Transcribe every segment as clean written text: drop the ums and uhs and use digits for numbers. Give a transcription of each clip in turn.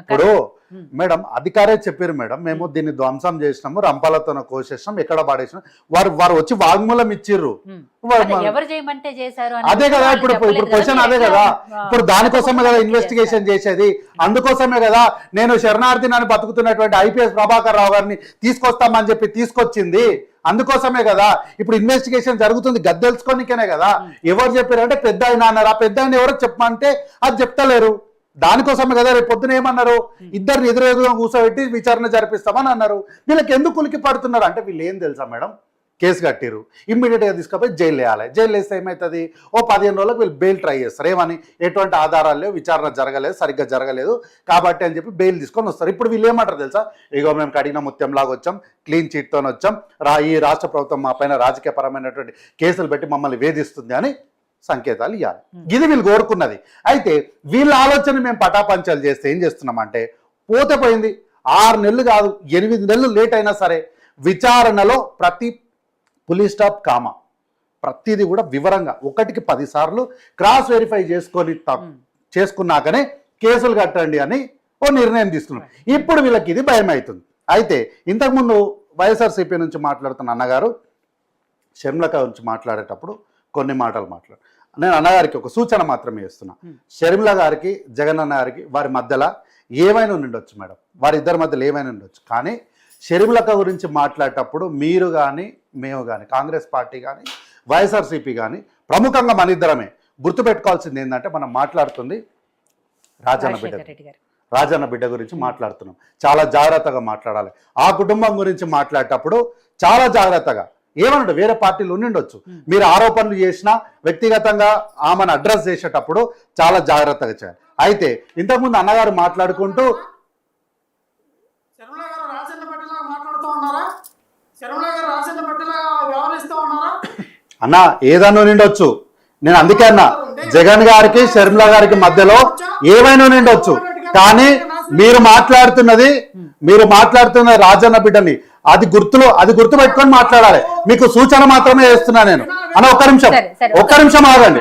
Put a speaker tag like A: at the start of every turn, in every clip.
A: ఇప్పుడు మేడం అధికారే చెప్పారు మేడం, మేము దీన్ని ధ్వంసం చేసినాము, రంపాలతో కోసేసినాం, ఎక్కడ పడేసినాం, వారు వచ్చి వాగ్మూలం ఇచ్చిర్రు.
B: ఎవరు చేయమంటే చేశారు
A: అదే కదా ఇప్పుడు క్వశ్చన్ అదే కదా. ఇప్పుడు దానికోసమే కదా ఇన్వెస్టిగేషన్ చేసేది, అందుకోసమే కదా నేను శరణార్థి నన్ను బతుకుతున్నటువంటి ఐపీఎస్ ప్రభాకర్ రావు గారిని తీసుకొస్తామని చెప్పి తీసుకొచ్చింది, అందుకోసమే కదా ఇప్పుడు ఇన్వెస్టిగేషన్ జరుగుతుంది. గద్దెలుసుకోనికేనే కదా. ఎవరు చెప్పారు అంటే పెద్ద ఆయన అన్నారు, ఆ పెద్ద ఆయన ఎవరో చెప్పమంటే అది చెప్తలేరు. దానికోసమే కదా రేపు పొద్దున ఏమన్నారు, ఇద్దరిని ఎదురెదురుగా కూర్చోబెట్టి విచారణ జరిపిస్తామని అన్నారు. వీళ్ళకి ఎందుకు కులికి పడుతున్నారు అంటే వీళ్ళు ఏం తెలుసా మేడం, కేసు కట్టిరు, ఇమ్మీడియట్గా తీసుకుపోయి జైలు వేయాలి. జైలు వేస్తే ఏమవుతుంది, ఓ 15 రోజులకు వీళ్ళు బెయిల్ ట్రై చేస్తారు. ఏమని, ఎటువంటి ఆధారాలు లేవు, విచారణ జరగలేదు, సరిగ్గా జరగలేదు కాబట్టి అని చెప్పి బెయిల్ తీసుకొని వస్తారు. ఇప్పుడు వీళ్ళు ఏమంటారు తెలుసా, ఇగో మేము కడిగిన ముత్యంలాగా వచ్చాం, క్లీన్ చీట్తో వచ్చాం, ఈ రాష్ట్ర ప్రభుత్వం మా పైన రాజకీయపరమైనటువంటి కేసులు పెట్టి మమ్మల్ని వేధిస్తుంది అని సంకేతాలు ఇవ్వాలి. ఇది వీళ్ళు కోరుకున్నది. అయితే వీళ్ళ ఆలోచన మేము పటాపంచాలు చేస్తే ఏం చేస్తున్నామంటే, పోతే పోయింది, 6 నెలలు కాదు 8 నెలలు లేట్ అయినా సరే విచారణలో ప్రతి పులిస్ స్టాప్ కామా ప్రతిదీ కూడా వివరంగా 1కి 10 సార్లు క్రాస్ వెరిఫై చేసుకున్నాకనే కేసులు కట్టండి అని ఓ నిర్ణయం తీసుకున్నాం. ఇప్పుడు వీళ్ళకి ఇది భయం అవుతుంది. అయితే ఇంతకుముందు వైఎస్ఆర్సీపీ నుంచి మాట్లాడుతున్న అన్నగారు షర్మిలక గురించి మాట్లాడేటప్పుడు కొన్ని మాటలు మాట్లాడు. నేను అన్నగారికి ఒక సూచన మాత్రమే ఇస్తున్నా. షర్మిల గారికి జగన్ అన్న గారికి వారి మధ్యలో ఏమైనా ఉండొచ్చు మేడం, వారిద్దరి మధ్యలో ఏమైనా ఉండొచ్చు, కానీ షర్మిలక గురించి మాట్లాడేటప్పుడు మీరు కానీ మేము కానీ కాంగ్రెస్ పార్టీ కానీ వైఎస్ఆర్సీపీ కానీ ప్రముఖంగా మన ఇద్దరమే గుర్తుపెట్టుకోవాల్సింది ఏంటంటే, మనం మాట్లాడుతుంది రాజన్న బిడ్డ గురించి మాట్లాడుతున్నాం. చాలా జాగ్రత్తగా మాట్లాడాలి. ఆ కుటుంబం గురించి మాట్లాడేటప్పుడు చాలా జాగ్రత్తగా, ఏమన్నాడు వేరే పార్టీలు ఉండిండొచ్చు, మీరు ఆరోపణలు చేసినా వ్యక్తిగతంగా ఆమెను అడ్రస్ చేసేటప్పుడు చాలా జాగ్రత్తగా చేయాలి. అయితే ఇంతకుముందు అన్నగారు మాట్లాడుకుంటూ అన్న ఏదన్నా నిండొచ్చు, నేను అందుకే అన్నా జగన్ గారికి షర్మిల గారికి మధ్యలో ఏమైనా నిండొచ్చు, కానీ మీరు మాట్లాడుతున్నది రాజన్న బిడ్డని, అది గుర్తు పెట్టుకొని మాట్లాడాలి. మీకు సూచన మాత్రమే చేస్తున్నా నేను. అన్న ఒక్క నిమిషం ఆగండి,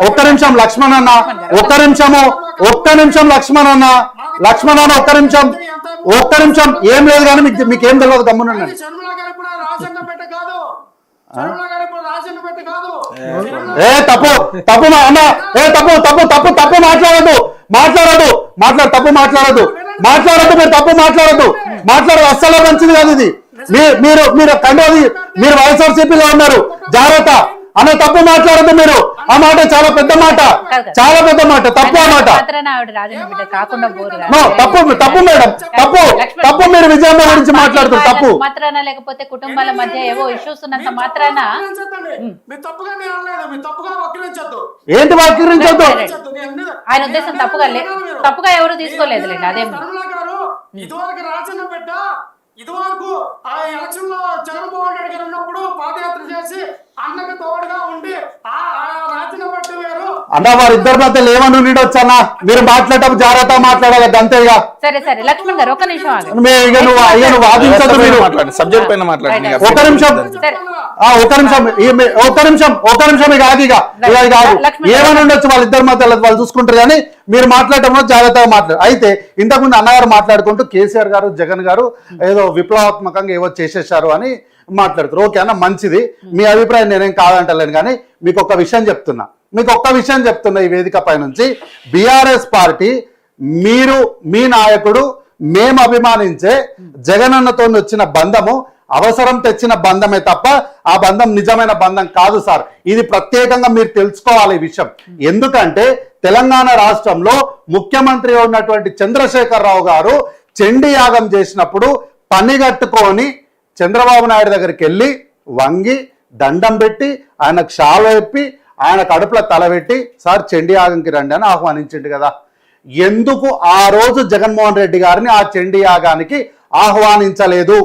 A: ఒక్క నిమిషం లక్ష్మణ్ అన్న, ఒక్క నిమిషం లక్ష్మణ్ ఒక్క నిమిషం ఏం లేదు కానీ మీకేం తెలియదు, గమ్మునండి. తప్పు మాట్లాడదు అస్సలు మంచిది కాదు ఇది. మీరు కండోది, మీరు వైఎస్ఆర్సీపీలో ఉన్నారు, జాగ్రత్త అన్న, తప్పు మాట్లాడదు మీరు. ఆ మాట చాలా పెద్ద మాట, తప్పు. ఆ మాట తప్పు మేడం, తప్పు. మీరు విజయమ్మ గురించి మాట్లాడుతున్నారు, తప్పు.
B: లేకపోతే కుటుంబాల మధ్య ఏవో ఇష్యూస్ ఉన్నంత మాత్రాన
A: ఏంటి వక్రించొద్దు,
B: ఆయన ఉద్దేశం తప్పుగా ఎవరు తీసుకోలేదులేండి. అదే
C: ఇదివరకు ఆ ఎలక్షన్ లో జగన్మోహన్ రెడ్డి గారు ఉన్నప్పుడు పాదయాత్ర చేసి అన్నకు తోడుగా ఉండి ఆ రాజన పట్టు వేరు
A: అన్న, వారిద్దరి మధ్యలో ఏమని ఉండొచ్చు అన్న, మీరు మాట్లాడటప్పుడు జాగ్రత్త మాట్లాడాలి అంతేగా.
B: సరే లక్ష్మణ్ గారు ఒక్క నిమిషం
A: వాదించదు, మీరు
D: సబ్జెక్ట్ పైన మాట్లాడండి.
A: ఒక్క నిమిషం కాదు, ఏమని ఉండొచ్చు వాళ్ళిద్దరి మధ్యలో, వాళ్ళు చూసుకుంటారు, కానీ మీరు మాట్లాడటంలో జాగ్రత్తగా మాట్లాడారు. అయితే ఇంతకుముందు అన్నగారు మాట్లాడుకుంటూ కేసీఆర్ గారు జగన్ గారు ఏదో విప్లవాత్మకంగా ఏవో చేసేసారు అని మాట్లాడుతారు. ఓకే అన్న, మంచిది, మీ అభిప్రాయం నేనేం కాదంటలేను, కానీ మీకు ఒక్క విషయం చెప్తున్నా ఈ వేదిక పై నుంచి. బీఆర్ఎస్ పార్టీ, మీరు మీ నాయకుడు మేము అభిమానించే జగనన్నతో వచ్చిన బంధము అవసరం తెచ్చిన బంధమే తప్ప ఆ బంధం నిజమైన బంధం కాదు సార్. ఇది ప్రత్యేకంగా మీరు తెలుసుకోవాలి ఈ విషయం. ఎందుకంటే తెలంగాణ రాష్ట్రంలో ముఖ్యమంత్రి ఉన్నటువంటి చంద్రశేఖర్ రావు గారు చండీ యాగం చేసినప్పుడు పనిగట్టుకొని చంద్రబాబు నాయుడు దగ్గరికి వెళ్ళి వంగి దండం పెట్టి ఆయనకు షాల్ చెప్పి ఆయన కడుపులో తలబెట్టి సార్ చండీ యాగంకి రండి అని ఆహ్వానించిండు కదా. ఎందుకు ఆ రోజు జగన్మోహన్ రెడ్డి గారిని ఆ చండీ యాగానికి ఆహ్వానించలేదు?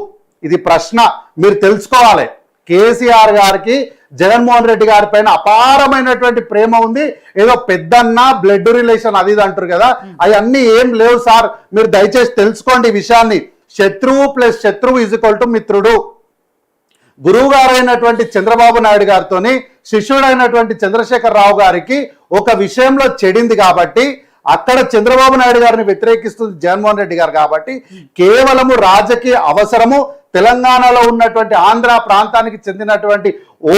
A: ఇది ప్రశ్న, మీరు తెలుసుకోవాలి. కేసీఆర్ గారికి జగన్మోహన్ రెడ్డి గారి పైన అపారమైనటువంటి ప్రేమ ఉంది. ఏదో పెద్దన్న బ్లడ్ రిలేషన్ అది ఇది అంటారు కదా, అవన్నీ ఏం లేవు సార్. మీరు దయచేసి తెలుసుకోండి ఈ విషయాన్ని. శత్రువు ప్లస్ శత్రువు ఈజ్ ఈక్వల్ టు మిత్రుడు. గురువు గారైనటువంటి చంద్రబాబు నాయుడు గారితోని శిష్యుడైనటువంటి చంద్రశేఖర్ రావు గారికి ఒక విషయంలో చెడింది కాబట్టి అక్కడ చంద్రబాబు నాయుడు గారిని వ్యతిరేకిస్తుంది జగన్మోహన్ రెడ్డి గారు కాబట్టి కేవలము రాజకీయ అవసరము తెలంగాణలో ఉన్నటువంటి ఆంధ్ర ప్రాంతానికి చెందినటువంటి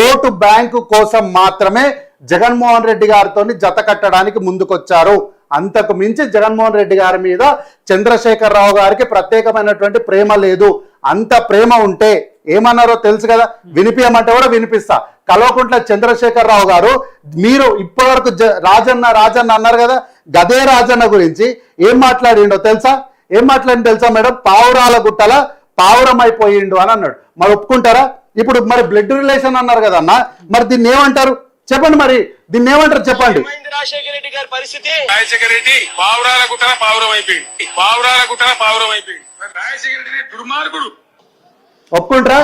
A: ఓటు బ్యాంకు కోసం మాత్రమే జగన్మోహన్ రెడ్డి గారితో జత కట్టడానికి ముందుకొచ్చారు. అంతకు మించి జగన్మోహన్ రెడ్డి గారి మీద చంద్రశేఖరరావు గారికి ప్రత్యేకమైనటువంటి ప్రేమ లేదు. అంత ప్రేమ ఉంటే ఏమన్నారో తెలుసు కదా, వినిపించమంటే కూడా వినిపిస్తా. కల్వకుంట్ల చంద్రశేఖరరావు గారు మీరు ఇప్పటివరకు రాజన్న అన్నారు కదా, గదే రాజన్న గురించి ఏం మాట్లాడిండో తెలుసా? ఏం మాట్లాడిందో తెలుసా మేడం? పావురాల గుట్టల పావురం అయిపోయిండు అని అన్నాడు. మరి ఒప్పుకుంటారా? ఇప్పుడు మరి బ్లడ్ రిలేషన్ అన్నారు కదా అన్న, మరి దీన్ని ఏమంటారు చెప్పండి? మరి దీన్ని ఏమంటారు చెప్పండి?
D: రాజశేఖర రెడ్డి గారి పరిస్థితి, రాజశేఖర రెడ్డి పావురాల గుట్టల పావురం అయిపోయింది. రాజశేఖర రెడ్డి దుర్మార్గుడు.
A: ఒప్పుకుంటారా?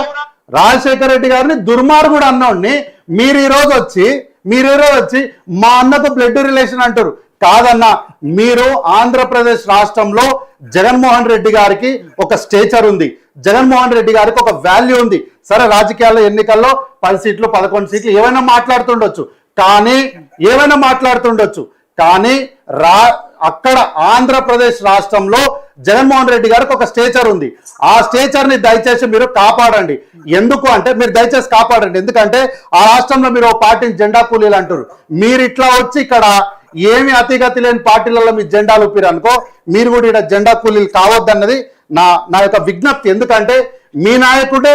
A: రాజశేఖర రెడ్డి గారిని దుర్మార్గుడు అన్నోడిని మీరు ఈ రోజు వచ్చి మా అన్నకు బ్లడ్ రిలేషన్ అంటారు. కాదన్నా, మీరు ఆంధ్రప్రదేశ్ రాష్ట్రంలో జగన్మోహన్ రెడ్డి గారికి ఒక స్టేచర్ ఉంది, జగన్మోహన్ రెడ్డి గారికి ఒక వాల్యూ ఉంది. సరే, రాజకీయాల్లో ఎన్నికల్లో 10 సీట్లు 11 సీట్లు ఏమైనా మాట్లాడుతుండొచ్చు, కానీ అక్కడ ఆంధ్రప్రదేశ్ రాష్ట్రంలో జగన్మోహన్ రెడ్డి గారికి ఒక స్టేచర్ ఉంది. ఆ స్టేచర్ ని దయచేసి మీరు కాపాడండి. ఎందుకు అంటే మీరు దయచేసి కాపాడండి. ఎందుకంటే ఆ రాష్ట్రంలో మీరు ఒక పార్టీని జెండా కూలీలు అంటారు. మీరు ఇట్లా వచ్చి ఇక్కడ ఏమి అతిగతి లేని పార్టీలలో మీ జెండాలు ఊపిరు అనుకో, మీరు కూడా ఇక్కడ జెండా కూలీలు కావద్దన్నది నా యొక్క విజ్ఞప్తి. ఎందుకంటే మీ నాయకుడే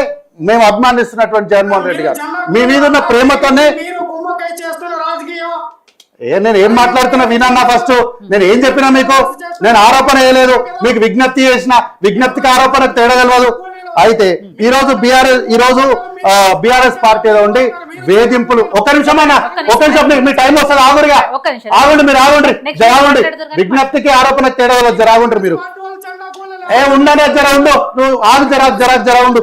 A: మేము అభిమానిస్తున్నటువంటి జగన్మోహన్ రెడ్డి గారు, మీ మీద ఉన్న ప్రేమతోనే. నేను ఏం మాట్లాడుతున్నా వినన్నా ఫస్ట్. నేను ఏం చెప్పినా మీకు? నేను ఆరోపణ చేయలేదు, మీకు విజ్ఞప్తి చేసిన. విజ్ఞప్తికి ఆరోపణకు తేడా తెలియదు. అయితే ఈరోజు బీఆర్ఎస్ పార్టీలో ఉండి వేధింపులు. ఒక నిమిషం మీ టైం వస్తుంది, ఆగండి మీరు ఆగండి. విజ్ఞప్తికి ఆరోపణకు తేడా తెలియదు, జరాగుండ్రు మీరు. ఉండనే జర ఉండు, నువ్వు ఆగు, జర ఉండు.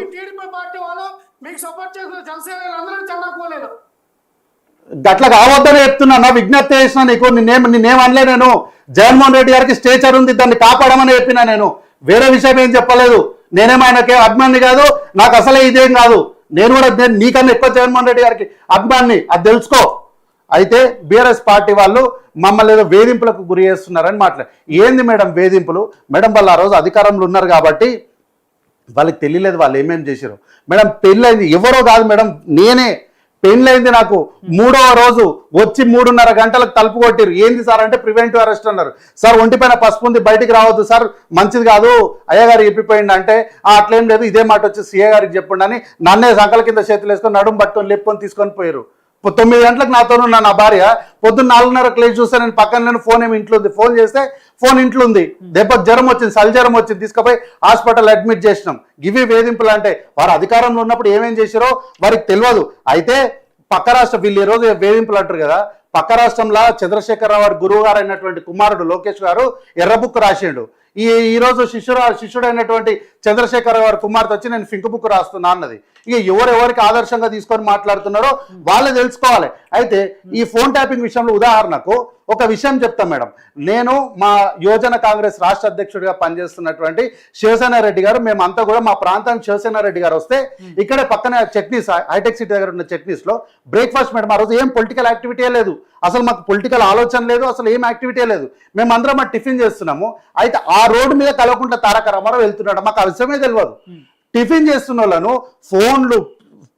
A: గట్ల కావద్దని చెప్తున్నా, విజ్ఞప్తి చేసిన నీకు. నిన్నేం అనలే నేను. జగన్మోహన్ రెడ్డి గారికి స్టేచర్ ఉంది, దాన్ని కాపాడమని చెప్పినా నేను. వేరే విషయం ఏం చెప్పలేదు. నేనేం ఆయనకే అభిమాని కాదు, నాకు అసలే ఇదేం కాదు. నేను నీకన్నా ఎక్కువ జగన్మోహన్ రెడ్డి గారికి అభిమాని, అది తెలుసుకో. అయితే బీఆర్ఎస్ పార్టీ వాళ్ళు మమ్మల్ని ఏదో వేధింపులకు గురి చేస్తున్నారని మాట్లాడు. ఏంది మేడం వేధింపులు? మేడం వాళ్ళు ఆ రోజు అధికారంలో ఉన్నారు కాబట్టి వాళ్ళకి తెలియలేదు వాళ్ళు ఏమేమి చేశారు. మేడం పెళ్ళైంది ఎవరో కాదు మేడం, నేనే. పెళ్ళైంది నాకు 3వ రోజు వచ్చి 3:30 గంటలకు తలుపు కొట్టిరు. ఏంది సార్ అంటే ప్రివెంటివ్ అరెస్ట్ అన్నారు. సార్ ఒంటిపైన పసుపు ఉంది, బయటికి రావద్దు సార్, మంచిది కాదు, అయ్యగారు చెప్పిపోయింది అంటే అట్లేం లేదు, ఇదే మాట వచ్చి సీఏ గారికి చెప్పండి అని నన్నే సంకల కింద చేతులు వేసుకొని నడుము పట్టుకొని లేపుకొని తీసుకొని పోయారు. 9 గంటలకు నాతో ఉన్న నా భార్య పొద్దున్న 4:30 లేచి చూస్తే నేను పక్కన ఫోన్ ఏమి ఇంట్లో ఉంది. ఫోన్ చేస్తే ఫోన్ ఇంట్లో ఉంది. దెబ్బకు జ్వరం వచ్చింది, చలి జ్వరం వచ్చింది, తీసుకుపోయి హాస్పిటల్ అడ్మిట్ చేసినాం. ఇవి వేధింపులు అంటే వారు అధికారంలో ఉన్నప్పుడు ఏమేం చేశారో వారికి తెలియదు. అయితే పక్క రాష్ట్రం వీళ్ళు ఈ రోజు వేధింపులు అంటారు కదా, పక్క రాష్ట్రంలో చంద్రశేఖరరావు గారి గురువు గారు అయినటువంటి కుమారుడు లోకేష్ గారు ఎర్ర బుక్ రాసిండు. ఈ రోజు శిష్యుడైనటువంటి చంద్రశేఖరరావు గారి కుమార్తె వచ్చి నేను పింక్ బుక్ రాస్తున్నా అన్నది. ఇక ఎవరెవరికి ఆదర్శంగా తీసుకొని మాట్లాడుతున్నారో వాళ్ళే తెలుసుకోవాలి. అయితే ఈ ఫోన్ ట్యాపింగ్ విషయంలో ఉదాహరణకు ఒక విషయం చెప్తాం మేడం. నేను మా యువజన కాంగ్రెస్ రాష్ట్ర అధ్యక్షుడిగా పనిచేస్తున్నటువంటి శివసేన రెడ్డి గారు, మేమంతా కూడా మా ప్రాంతానికి శివసేన రెడ్డి గారు వస్తే ఇక్కడే పక్కనే చట్నీస్, హైటెక్ సిటీ దగ్గర ఉన్న చట్నీస్ లో బ్రేక్ఫాస్ట్ మేడం. ఆ రోజు ఏం పొలిటికల్ యాక్టివిటీ లేదు, అసలు మాకు పొలిటికల్ ఆలోచన లేదు, అసలు ఏం యాక్టివిటీ లేదు. మేమందరం టిఫిన్ చేస్తున్నాము. అయితే ఆ రోడ్డు మీద కలవకుండా తారక రామారావు వెళ్తున్నాడు. మాకు ఆ విషయమే తెలియదు. టిఫిన్ చేస్తున్న వాళ్ళను ఫోన్లు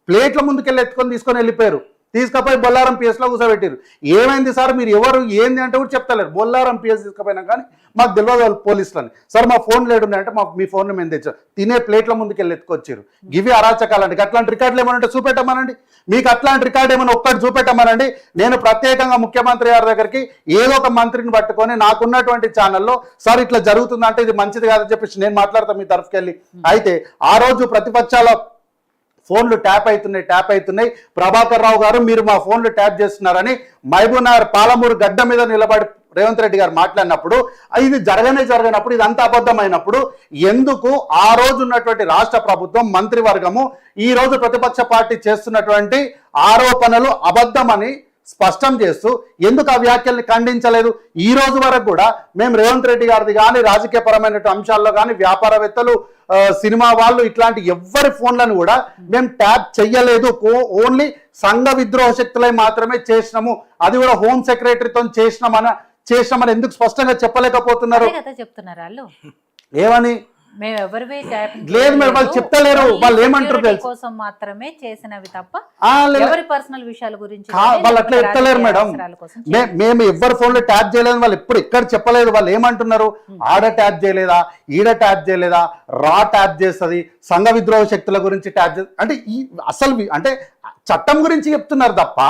A: ప్లేట్ల ముందుకెళ్ళి ఎత్తుకొని తీసుకొని వెళ్ళిపోయారు. తీసుకుపోయి బొల్లారం పిఎస్లో కూర్చోబెట్టారు. ఏమైంది సార్ మీరు ఎవరు ఏంది అంటే కూడా చెప్తలేరు. బొల్లారం పిఎస్ తీసుకుపోయినా కానీ మాకు తెలియదు వాళ్ళు పోలీసులని. సార్ మా ఫోన్ లేడున్నాయంటే మీ ఫోన్ మేము తెచ్చారు. తినే ప్లేట్ల ముందుకెళ్ళి ఎత్తుకొచ్చారు. ఇవి అరాచకాలండి. అట్లాంటి రికార్డులు ఏమనంటే చూపెట్టమనండి. మీకు అట్లాంటి రికార్డు ఏమైనా ఒక్కటి చూపెట్టమనండి. నేను ప్రత్యేకంగా ముఖ్యమంత్రి గారి దగ్గరికి ఏదో ఒక మంత్రిని పట్టుకొని నాకున్నటువంటి ఛానల్లో సార్ ఇట్లా జరుగుతుందంటే ఇది మంచిది కాదని చెప్పేసి నేను మాట్లాడతాను మీ తరఫుకెళ్ళి. అయితే ఆ రోజు ప్రతిపక్షాల ఫోన్లు ట్యాప్ అవుతున్నాయి. ప్రభాకర్ రావు గారు మీరు మా ఫోన్లు ట్యాప్ చేస్తున్నారని మహబూబ్నగర్ పాలమూరు గడ్డ మీద నిలబడి రేవంత్ రెడ్డి గారు మాట్లాడినప్పుడు ఇది జరగనప్పుడు ఇదంతా అబద్ధమైనప్పుడు ఎందుకు ఆ రోజు ఉన్నటువంటి రాష్ట్ర ప్రభుత్వం మంత్రివర్గము ఈ రోజు ప్రతిపక్ష పార్టీ చేస్తున్నటువంటి ఆరోపణలు అబద్ధమని స్పష్టం చేస్తూ ఎందుకు ఆ వ్యాఖ్యల్ని ఖండించలేదు? ఈ రోజు వరకు కూడా మేము రేవంత్ రెడ్డి గారిది కానీ రాజకీయ పరమైన అంశాల్లో కానీ వ్యాపారవేత్తలు, సినిమా వాళ్ళు ఇట్లాంటి ఎవ్వరి ఫోన్లను కూడా మేము ట్యాప్ చెయ్యలేదు. ఓన్లీ సంఘ విద్రోహ శక్తులై మాత్రమే చేసినాము. అది కూడా హోమ్ సెక్రటరీతో చేసినామని చేసినామని ఎందుకు స్పష్టంగా చెప్పలేకపోతున్నారు?
B: అదే కదా చెప్తున్నారు వాళ్ళు.
A: ఏమని?
B: మేము ఎవరివి
A: లేదు మేడం, వాళ్ళు చెప్తలేరు. వాళ్ళు ఏమంటారు తెలుసు,
B: కోసం మాత్రమే చేసినవి తప్ప
A: లేదు.
B: ఎవరి పర్సనల్ విషయాల గురించి
A: వాళ్ళు అట్లా చెప్తలేరు మేడం. మేము ఎవరి ఫోన్ లో ట్యాప్ చేయలేదు, వాళ్ళు ఎప్పుడు ఎక్కడ చెప్పలేదు. వాళ్ళు ఏమంటున్నారు, ఆడ ట్యాప్ చేయలేదా, ఈడ ట్యాప్ చేయలేదా, రా ట్యాప్ చేస్తుంది, సంఘ విద్రోహ శక్తుల గురించి ట్యాప్ చేస్తుంది అంటే ఈ అసలు అంటే చట్టం గురించి చెప్తున్నారు తప్ప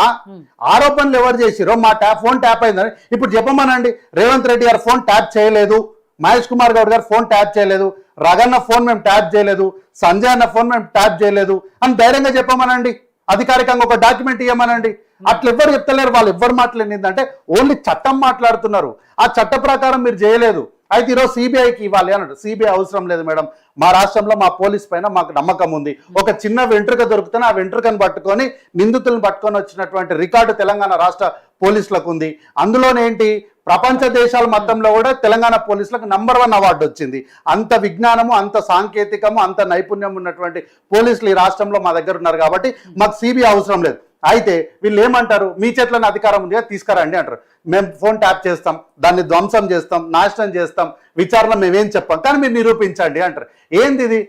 A: ఆరోపణలు ఎవరు చేసిరో మా ఫోన్ ట్యాప్ అయిందని ఇప్పుడు చెప్పమనండి. రేవంత్ రెడ్డి గారు ఫోన్ ట్యాప్ చేయలేదు, మహేష్ కుమార్ గౌడ్ గారు ఫోన్ ట్యాప్ చేయలేదు, రగన్న ఫోన్ మేము ట్యాప్ చేయలేదు, సంజయ్ అన్న ఫోన్ మేము ట్యాప్ చేయలేదు అని ధైర్యంగా చెప్పమనండి. అధికారికంగా ఒక డాక్యుమెంట్ ఇవ్వమనండి. అట్లా ఎవ్వరు చెప్తలేరు. వాళ్ళు ఎవ్వరు మాట్లాడిందంటే ఓన్లీ చట్టం మాట్లాడుతున్నారు. ఆ చట్ట ప్రకారం మీరు చేయలేదు. అయితే ఈరోజు సిబిఐకి ఇవ్వాలి అన్నాడు. సిబిఐ అవసరం లేదు మేడం, మా రాష్ట్రంలో మా పోలీస్ పైన మాకు నమ్మకం ఉంది. ఒక చిన్న వెంట్రుక దొరికితేనే ఆ వెంట్రుకను పట్టుకొని నిందితులను పట్టుకొని వచ్చినటువంటి రికార్డు తెలంగాణ రాష్ట్ర పోలీసులకు ఉంది. అందులోనేంటి, ప్రపంచ దేశాల మొత్తంలో కూడా తెలంగాణ పోలీసులకు నంబర్ 1 అవార్డు వచ్చింది. అంత విజ్ఞానము, అంత సాంకేతికము, అంత నైపుణ్యం ఉన్నటువంటి పోలీసులు ఈ రాష్ట్రంలో మా దగ్గర ఉన్నారు. కాబట్టి మాకు సిబిఐ అవసరం లేదు. అయితే వీళ్ళు ఏమంటారు, మీ చేతిలోనే అధికారం ఉంది తీసుకురండి అంటారు. మేము ఫోన్ ట్యాప్ చేస్తాం, దాన్ని ధ్వంసం చేస్తాం, నాశనం చేస్తాం, విచారణ మేమేం చెప్పాం, కానీ మీరు నిరూపించండి అంటారు. ఏంది ఇది?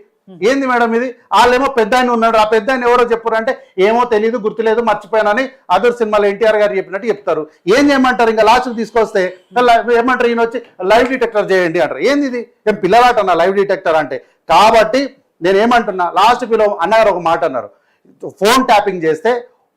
A: ఏంది మేడం ఇది? వాళ్ళేమో పెద్ద ఆయన ఉన్నాడు, ఆ పెద్ద ఆయన ఎవరో చెప్పారు అంటే ఏమో తెలియదు, గుర్తులేదు, మర్చిపోయానని అదర్ సినిమాలో ఎన్టీఆర్ గారు చెప్పినట్టు చెప్తారు. ఏం చేయమంటారు? ఇంకా లాస్ట్కి తీసుకొస్తే ఏమంటారు, ఈయన వచ్చి లైవ్ డిటెక్టర్ చేయండి అంటారు. ఏంది ఇది? ఏం పిల్లలాట అన్న లైవ్ డిటెక్టర్ అంటే? కాబట్టి నేను ఏమంటున్నా, లాస్ట్ పిలో అన్నగారు ఒక మాట అన్నారు, ఫోన్ ట్యాపింగ్ చేస్తే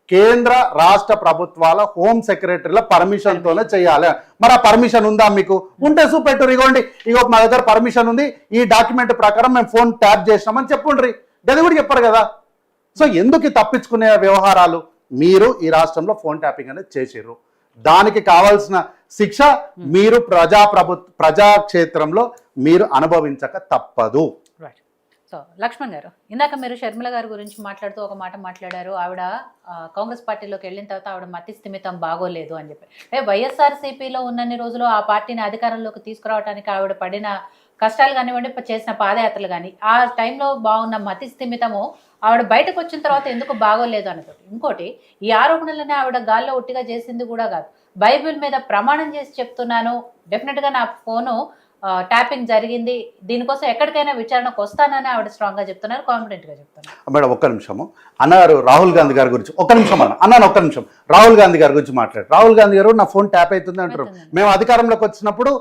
A: కేంద్ర రాష్ట్ర ప్రభుత్వాల హోమ్ సెక్రటరీల పర్మిషన్తోనే చేయాలి. మరి ఆ పర్మిషన్ ఉందా మీకు? ఉంటే చూపెట్టు, ఇగోండి ఇగో మా దగ్గర పర్మిషన్ ఉంది, ఈ డాక్యుమెంట్ ప్రకారం మేము ఫోన్ ట్యాప్ చేసినామని చెప్పుండ్రి. అది కూడా చెప్పారు కదా. సో ఎందుకు తప్పించుకునే వ్యవహారాలు? మీరు ఈ రాష్ట్రంలో ఫోన్ ట్యాపింగ్ అనేది చేసిర్రు, దానికి కావాల్సిన శిక్ష మీరు ప్రజాక్షేత్రంలో మీరు అనుభవించక తప్పదు.
B: సో లక్ష్మణ్ గారు, ఇందాక మీరు షర్మిల గారి గురించి మాట్లాడుతూ ఒక మాట మాట్లాడారు. ఆవిడ కాంగ్రెస్ పార్టీలోకి వెళ్ళిన తర్వాత ఆవిడ మతి స్థిమితం బాగోలేదు అని చెప్పి. వైఎస్ఆర్సీపీలో ఉన్నన్ని రోజులు ఆ పార్టీని అధికారంలోకి తీసుకురావడానికి ఆవిడ పడిన కష్టాలు కానివ్వండి, చేసిన పాదయాత్రలు కానీ, ఆ టైంలో బాగున్న మతి స్థిమితము ఆవిడ బయటకు వచ్చిన తర్వాత ఎందుకు బాగోలేదు అన్నది. ఇంకోటి, ఈ ఆరోపణలని ఆవిడ గాల్లో ఒట్టిగా చేసింది కూడా కాదు. బైబిల్ మీద ప్రమాణం చేసి చెప్తున్నాను, డెఫినెట్గా నా ఫోను ట్యాపింగ్ జరిగింది, దీనికోసం ఎక్కడికైనా విచారణకు వస్తానని ఆవిడ స్ట్రాంగ్ గా చెప్తున్నారు, కాన్ఫిడెంట్ గా చెప్తున్నారు.
A: మేడం ఒక్క నిమిషము అన్నారు రాహుల్ గాంధీ గారి గురించి. ఒక్క నిమిషం అన్నాను, ఒక్క నిమిషం. రాహుల్ గాంధీ గారి గురించి మాట్లాడు. రాహుల్ గాంధీ గారు నా ఫోన్ ట్యాప్ అవుతుంది అంటారు. మేము అధికారంలోకి వచ్చినప్పుడు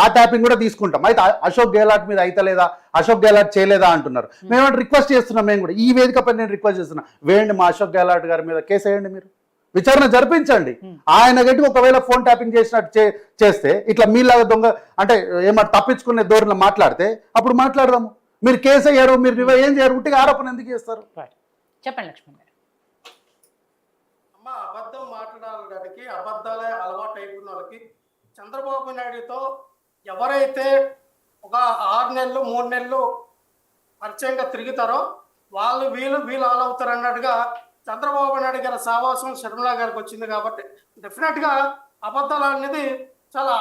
A: ఆ ట్యాపింగ్ కూడా తీసుకుంటాం. అయితే అశోక్ గెహ్లాట్ మీద అయితలేదా, అశోక్ గెహ్లాట్ చేయలేదా అంటున్నారు. మేము రిక్వెస్ట్ చేస్తున్నాం. మేము కూడా ఈ వేదిక పైన నేను రిక్వెస్ట్ చేస్తున్నా, వేయండి మా అశోక్ గెహ్లాట్ గారి మీద కేసు వేయండి, మీరు విచారణ జరిపించండి. ఆయన గట్టి ఒకవేళ ఫోన్ ట్యాపింగ్ చేసినట్టు చేస్తే ఇట్లా మీలాగా దొంగ అంటే ఏమంటే తప్పించుకునే ధోరణిలో మాట్లాడితే అప్పుడు మాట్లాడదాము. మీరు కేసు అయ్యారు, మీరు ఏం చేయరు, ఉట్టిగా ఆరోపణ ఎందుకు చేస్తారు?
B: చెప్పండి లక్ష్మణ్ గారు.
C: అమ్మ, అబద్ధం మాట్లాడడానికి అబద్ధాలే అలవాటు అయిపోయిన వాళ్ళకి చంద్రబాబు నాయుడుతో ఎవరైతే ఒక 6 నెలలు 3 నెలలు పరిచయంగా తిరుగుతారో వాళ్ళు వీళ్ళు ఆల్ అవుతారు అన్నట్టుగా చంద్రబాబు నాయుడు గారి సావాసం షర్మిల గారికి వచ్చింది. కాబట్టి డెఫినెట్గా అబద్ధాలు అనేది చాలా